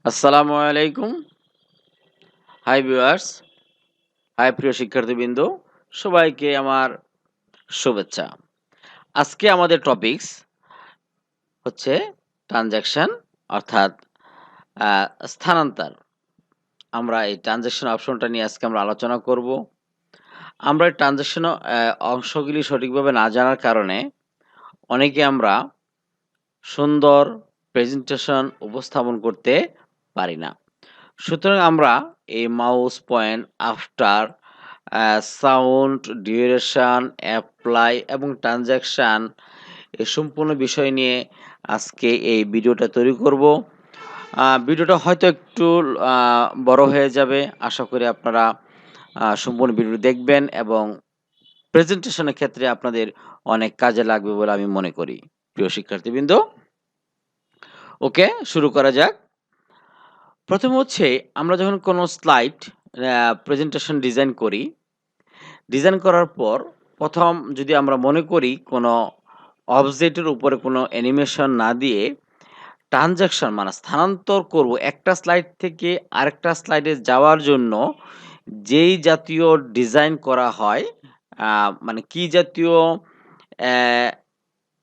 আসসালামু আলাইকুম। Hi viewers, high প্রিয় শিক্ষার্থীবৃন্দ, সবাইকে আমার শুভেচ্ছা। আজকে আমাদের টপিকস হচ্ছে ট্রানজ্যাকশন অর্থাৎ আ স্থানান্তর। আমরা এই ট্রানজ্যাকশন অপশনটা নিয়ে আজকে আমরা আলোচনা করব। আমরা এই ট্রানজ্যাকশন অংশগুলি সঠিকভাবে না জানার কারণে অনেকে আমরা সুন্দর প্রেজেন্টেশন উপস্থাপন করতে পারি না। সুতরাং আমরা এই mouse point, after, sound, duration, apply এবং ট্রানজ্যাকশন এই সম্পূর্ণ বিষয় নিয়ে আজকে এই ভিডিওটা তৈরি করব। ভিডিওটা হয়তো একটু আ বড় হয়ে যাবে। আশা করি আপনারা সম্পূর্ণ ভিডিওটি দেখবেন এবং প্রেজেন্টেশনের ক্ষেত্রে আপনাদের অনেক কাজে লাগবে বলে আমি মনে করি। প্রিয় শিক্ষার্থীবৃন্দ, ওকে শুরু করা যাক। ১ম হচ্ছে আমরা যখন কোনো স্লাইড প্রেজেন্টেশন ডিজাইন করি, ডিজাইন করার পর ১ম যদি আমরা মনে করি কোনো অবজেক্টের উপরে কোনো অ্যানিমেশন না দিয়ে ট্রানজ্যাকশন মানে স্থানান্তর করব একটা স্লাইড থেকে আরেকটা স্লাইডে যাওয়ার জন্য যেই জাতীয় ডিজাইন করা হয়, মানে কি জাতীয় অ্যা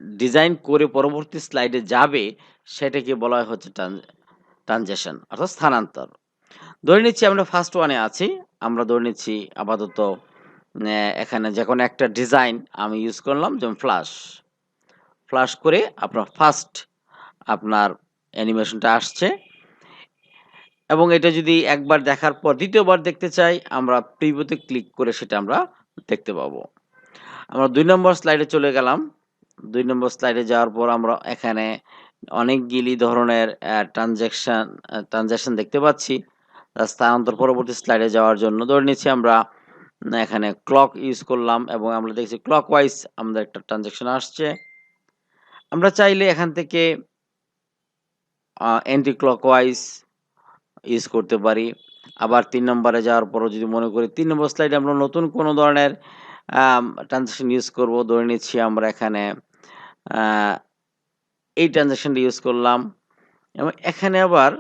ডিজাইন করে পরবর্তী স্লাইডে যাবে সেটাকে বলা হয় হচ্ছে ট্রানজিশন অর্থাৎ স্থানান্তর। ধরে নিচ্ছি আমরা ফার্স্ট ওয়ানে আছি। আমরা ধরে নিচ্ছি আপাতত এখানে যেকোনো একটা ডিজাইন আমি ইউজ করলাম যেমন ফ্লাশ। ফ্লাশ করে আপনার ফার্স্ট আপনার অ্যানিমেশনটা আসছে এবং এটা যদি একবার দেখার পর দ্বিতীয়বার দেখতে চাই আমরা প্রিভিউতে ক্লিক করে সেটা আমরা দেখতে পাবো। আমরা ২ নম্বর স্লাইডে চলে গেলাম। ২ নম্বর স্লাইডে যাওয়ার পর আমরা এখানে অনেকগুলি ধরনের ট্রানজ্যাকশন দেখতে পাচ্ছি। স্থানান্তর পরবর্তী স্লাইডে যাওয়ার জন্য ধরে নিচ্ছি আমরা এখানে ক্লক ইউজ করলাম এবং আমরা দেখছি ক্লকওয়াইজ আমাদের একটা ট্রানজ্যাকশন আসছে। আমরা চাইলে এখান থেকে অ্যান্টি ক্লকওয়াইজ ইউজ করতে পারি। আবার ৩ নম্বরে যাওয়ার পরও যদি মনে করি ৩ নম্বর স্লাইডে আমরা নতুন কোনো ধরনের ট্রানজ্যাকশন ইউজ করব। ধরে নিচ্ছি আমরা এখানে আ এই ট্রানজ্যাকশনটা ইউজ করলাম এবং এখানে আবার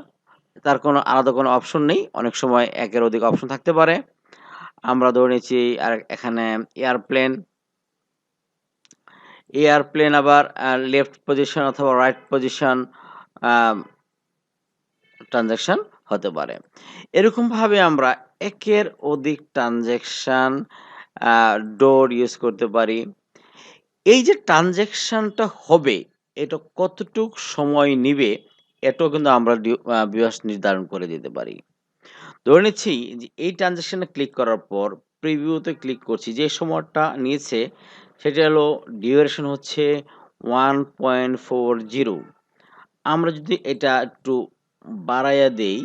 তার কোনো আলাদা কোনো অপশন নেই। অনেক সময় একের অধিক অপশন থাকতে পারে। আমরা ধরে নিচ্ছি আর এখানে এয়ারপ্লেন, এয়ারপ্লেন আবার লেফট পজিশন অথবা রাইট পজিশন আম ট্রানজ্যাকশন হতে পারে। এরকমভাবে আমরা একের অধিক ট্রানজ্যাকশন আ ডোর ইউজ করতে পারি। এই যে ট্রানজ্যাকশনটা হবে, এটা কতটুক সময় নিবে, এটাও কিন্তু আমরা ভিউয়ার্স নির্ধারণ করে দিতে পারি। ধরে নিচ্ছি যে এই ট্রানজ্যাকশনে ক্লিক করার পর প্রিভিউতে ক্লিক করছি। যে সময়টা নিয়েছে সেটা হলো ডিউরেশন হচ্ছে 1.40। আমরা যদি এটা একটু বাড়াইয়া দেই,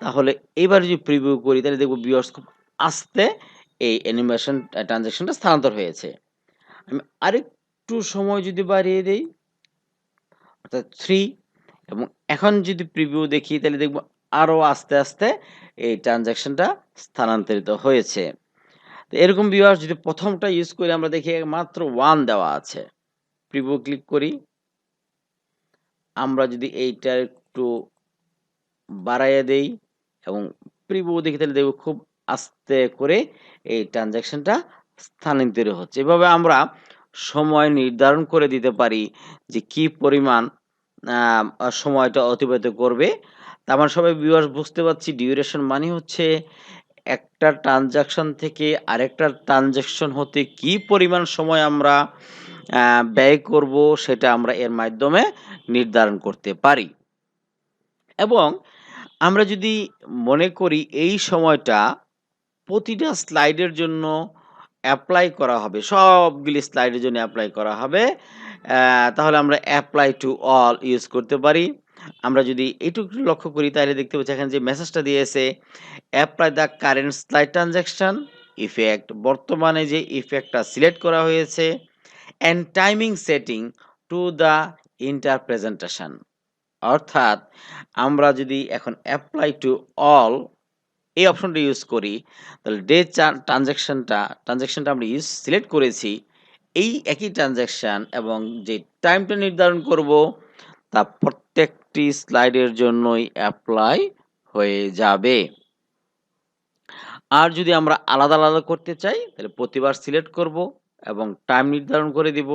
তাহলে এবার যদি প্রিভিউ করি তাহলে দেখব ভিউয়ার্স খুব আস্তে এই অ্যানিমেশন ট্রানজ্যাকশনটা স্থানান্তর হয়েছে। আমি আরেকটু সময় যদি বাড়িয়ে দেই অর্থাৎ 3 এবং এখন যদি প্রিভিউ দেখি তাহলে দেখব আরো আস্তে, আস্তে এই ট্রানজ্যাকশনটা স্থানান্তরিত হয়েছে। তো এরকম ভিউয়ার্স যদি ১ম টা ইউজ করি আমরা দেখি মাত্র 1 দেওয়া আছে। প্রিভিউ ক্লিক করি। আমরা যদি এইটা একটু বাড়াইয়া দেই এবং প্রিভিউ দেখি তাহলে দেখব খুব আস্তে করে এই ট্রানজ্যাকশনটা স্থানান্তরিত হচ্ছে। এভাবে আমরা সময় নির্ধারণ করে দিতে পারি যে কি পরিমাণ সময়টা অতিবাহিত করবে। তার মানে সবাই ভিউয়ার্স বুঝতে পারছি ডিউরেশন মানে হচ্ছে একটা ট্রানজ্যাকশন থেকে আরেকটা ট্রানজ্যাকশন হতে কি পরিমাণ সময় আমরা আ ব্যয় করব সেটা আমরা এর মাধ্যমে নির্ধারণ করতে পারি। এবং আমরা যদি মনে করি এই সময়টা প্রতিটা স্লাইডের জন্য এপ্লাই করা হবে, সবগুলি স্লাইডের জন্য এপ্লাই করা হবে। তাহলে আমরা এপ্লাই টু অল ইউজ করতে পারি। আমরা যদি এইটুকু লক্ষ্য করি তাহলে দেখতে পাচ্ছি এখানে যে মেসেজটা দিয়েছে, apply the current slide transaction effect. বর্তমানে যে ইফেক্টটা সিলেক্ট করা হয়েছে and timing setting to the inter presentation. অর্থাৎ আমরা যদি এখন এপ্লাই টু অল এই অপশনটা ইউজ করি তাহলে ট্রানজ্যাকশনটা আমরা সিলেক্ট করেছি এই একই ট্রানজ্যাকশন এবং যে টাইমটা নির্ধারণ করব তা প্রত্যেক একটি স্লাইডের জন্যই অ্যাপ্লাই হয়ে যাবে। আর যদি আমরা আলাদা, আলাদা করতে চাই তাহলে প্রতিবার সিলেক্ট করব এবং টাইম নির্ধারণ করে দিব।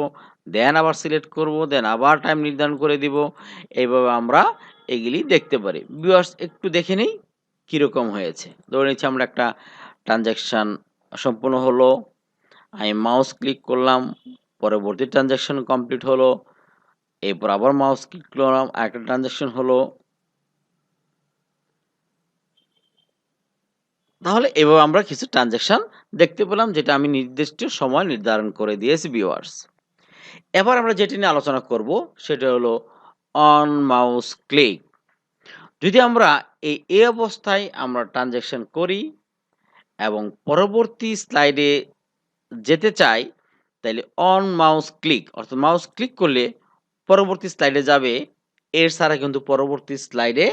দেন আবার সিলেক্ট করব, দেন আবার টাইম নির্ধারণ করে দিব। এইভাবে আমরা এগুলি দেখতে পারি। ভিউয়ার্স একটু দেখে নেই কিরকম হয়েছে। ধরে নিচ্ছি আমরা একটা ট্রানজ্যাকশন সম্পূর্ণ হলো। আমি মাউস ক্লিক করলাম, পরবর্তী ট্রানজ্যাকশন কমপ্লিট হলো। এরপর আবার মাউস ক্লিক করলাম, আরেকটা ট্রানজ্যাকশন হলো। তাহলে এভাবে আমরা কিছু ট্রানজ্যাকশন দেখতে পেলাম, যেটা আমি নির্দিষ্ট সময় নির্ধারণ করে দিয়েছি ভিউয়ার্স। এবার আমরা যেটি নিয়ে আলোচনা করব সেটা হলো অন মাউস ক্লিক। যদি আমরা এই অবস্থায় আমরা ট্রানজ্যাকশন করি এবং পরবর্তী স্লাইডে যেতে চাই, তাইলে অন মাউস ক্লিক অর্থাৎ মাউস ক্লিক করলে পরবর্তী স্লাইডে যাবে। এর ছাড়া কিন্তু পরবর্তী স্লাইডে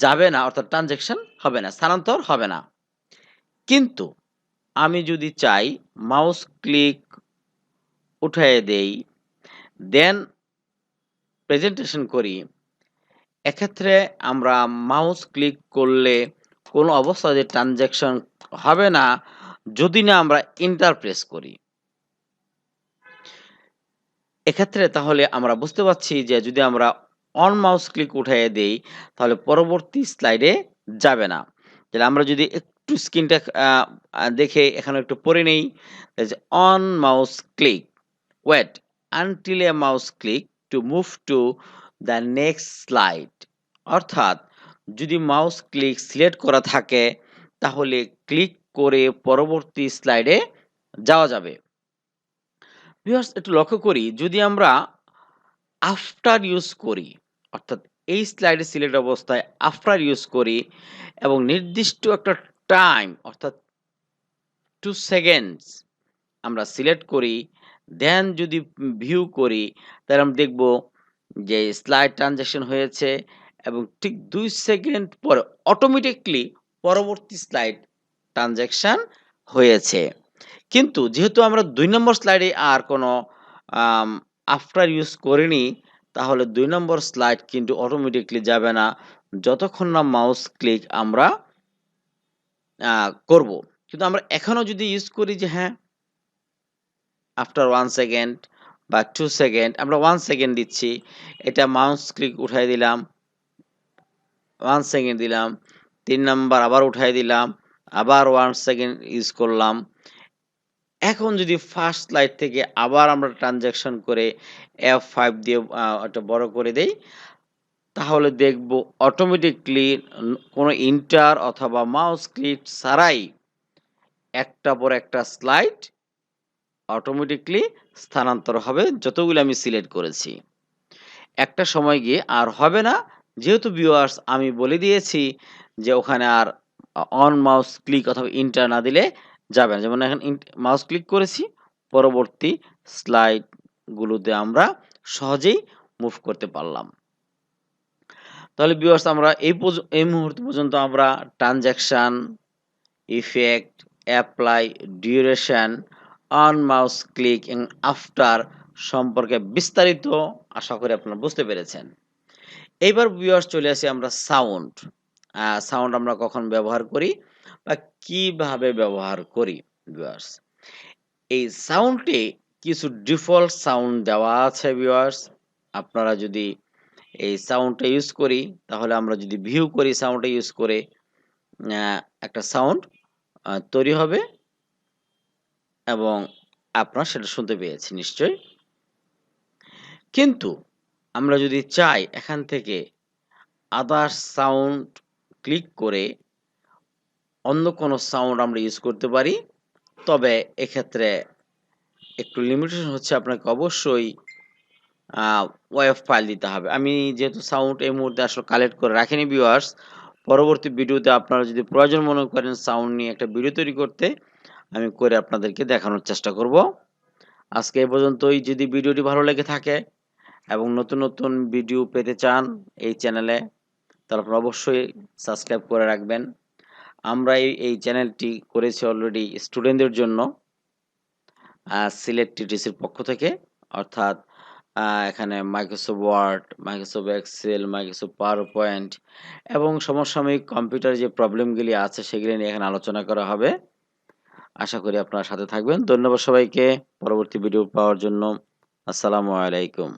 যাবে না, অর্থাৎ ট্রানজ্যাকশন হবে না, স্থানান্তর হবে না। কিন্তু আমি যদি চাই মাউস ক্লিক উঠায়ে দেই, দেন প্রেজেন্টেশন করি, এক্ষেত্রে আমরা মাউস ক্লিক করলে কোনো অবস্থাতে ট্রানজ্যাকশন হবে না যদি না আমরা এন্টার প্রেস করি। এক্ষেত্রে তাহলে আমরা বুঝতে পারছি যে যদি আমরা অন মাউস ক্লিক উঠাইয়ে দেই তাহলে পরবর্তী স্লাইডে যাবে না। তাহলে আমরা যদি একটু স্ক্রিনটা দেখে এখানে একটু পড়ে নেই, যে on mouse click wait until a mouse click to move to the next slide. অর্থাৎ যদি মাউস ক্লিক সিলেক্ট করা থাকে তাহলে ক্লিক করে পরবর্তী স্লাইডে যাওয়া যাবে। ভিউয়ার্স একটু লক্ষ্য করি, যদি আমরা আফটার ইউজ করি, অর্থাৎ এই স্লাইডে সিলেক্ট অবস্থায় আফটার ইউজ করি এবং নির্দিষ্ট একটা টাইম অর্থাৎ 2 সেকেন্ডস আমরা সিলেক্ট করি, দেন যদি ভিউ করি, তাহলে আমরা দেখব যে স্লাইড ট্রানজ্যাকশন হয়েছে এবং ঠিক 2 সেকেন্ড পরে অটোমেটিক্যালি পরবর্তী স্লাইড ট্রানজ্যাকশন হয়েছে। কিন্তু যেহেতু আমরা ২ নম্বর স্লাইডে আর কোনো আফটার ইউজ করিনি, তাহলে ২ নম্বর স্লাইড কিন্তু অটোমেটিক্যালি যাবে না যতক্ষণ না মাউস ক্লিক আমরা করব। কিন্তু আমরা এখনো যদি ইউজ করি যে হ্যাঁ, আফটার 1 সেকেন্ড বা 2 সেকেন্ড আমরা 1 সেকেন্ড দিচ্ছি। এটা মাউস ক্লিক উঠাই দিলাম, 1 সেকেন্ড দিলাম, ৩ নাম্বার আবার উঠাই দিলাম, আবার 1 সেকেন্ড ইউজ করলাম। এখন যদি ফার্স্ট স্লাইড থেকে আবার আমরা ট্রানজ্যাকশন করে F5 দিয়ে ওটা বড় করে দেই, তাহলে দেখব অটোমেটিক্যালি কোনো এন্টার অথবা মাউস ক্লিক ছাড়াই একটার পর একটা স্লাইড অটোমেটিক্যালি স্থানান্তর হবে যতগুলো আমি সিলেক্ট করেছি। একটা সময় গিয়ে আর হবে না, যেহেতু ভিউয়ার্স আমি বলে দিয়েছি যে ওখানে আর অন মাউস ক্লিক অথবা এন্টার না দিলে যাবে না। যেমন এখন মাউস ক্লিক করেছি, পরবর্তী স্লাইড গুলোতে আমরা সহজেই মুভ করতে পারলাম। তাহলে ভিউয়ার্স আমরা এই মুহূর্ত পর্যন্ত আমরা transaction, effect, apply, duration, on mouse click এবং আফটার সম্পর্কে বিস্তারিত আশা করি আপনারা বুঝতে পেরেছেন। এইবার ভিউয়ার্স চলে আসি আমরা সাউন্ড। সাউন্ড আমরা কখন ব্যবহার করি বা কিভাবে ব্যবহার করি ভিউয়ার্স। এই সাউন্ডে কিছু ডিফল্ট সাউন্ড দেওয়া আছে ভিউয়ার্স। আপনারা যদি এই সাউন্ডটা ইউজ করি, তাহলে আমরা যদি ভিউ করি সাউন্ডটা ইউজ করে একটা সাউন্ড তৈরি হবে এবং আপনারা সেটা শুনতে পেয়েছেন নিশ্চয়ই। কিন্তু আমরা যদি চাই এখান থেকে আদার সাউন্ড ক্লিক করে অন্য কোনো সাউন্ড আমরা ইউজ করতে পারি, তবে এক্ষেত্রে একটু লিমিটেশন হচ্ছে আপনাকে অবশ্যই ওয়েভ ফাইল দিতে হবে। আমি যেহেতু সাউন্ড এই মুহূর্তে আসলে কালেক্ট করে রাখিনি ভিউয়ার্স, পরবর্তী ভিডিওতে আপনারা যদি প্রয়োজন মনে করেন সাউন্ড নিয়ে একটা ভিডিও তৈরি করতে, আমি করে আপনাদেরকে দেখানোর চেষ্টা করব। আজকে এ পর্যন্তই। যদি ভিডিওটি ভালো লেগে থাকে এবং নতুন, নতুন ভিডিও পেতে চান এই চ্যানেলে, তাহলে আপনারা অবশ্যই সাবস্ক্রাইব করে রাখবেন। আমরা এই চ্যানেলটি করেছি অলরেডি স্টুডেন্টদের জন্য সিলেট টিটিসির পক্ষ থেকে, অর্থাৎ এখানে Microsoft Word, Microsoft Excel, Microsoft PowerPoint এবং সমসাময়িক কম্পিউটার যে প্রবলেমগুলি আছে সেগুলি নিয়ে এখানে আলোচনা করা হবে। আশা করি আপনারা সাথে থাকবেন। ধন্যবাদ সবাইকে। পরবর্তী ভিডিও পাওয়ার জন্য। আসসালামু আলাইকুম।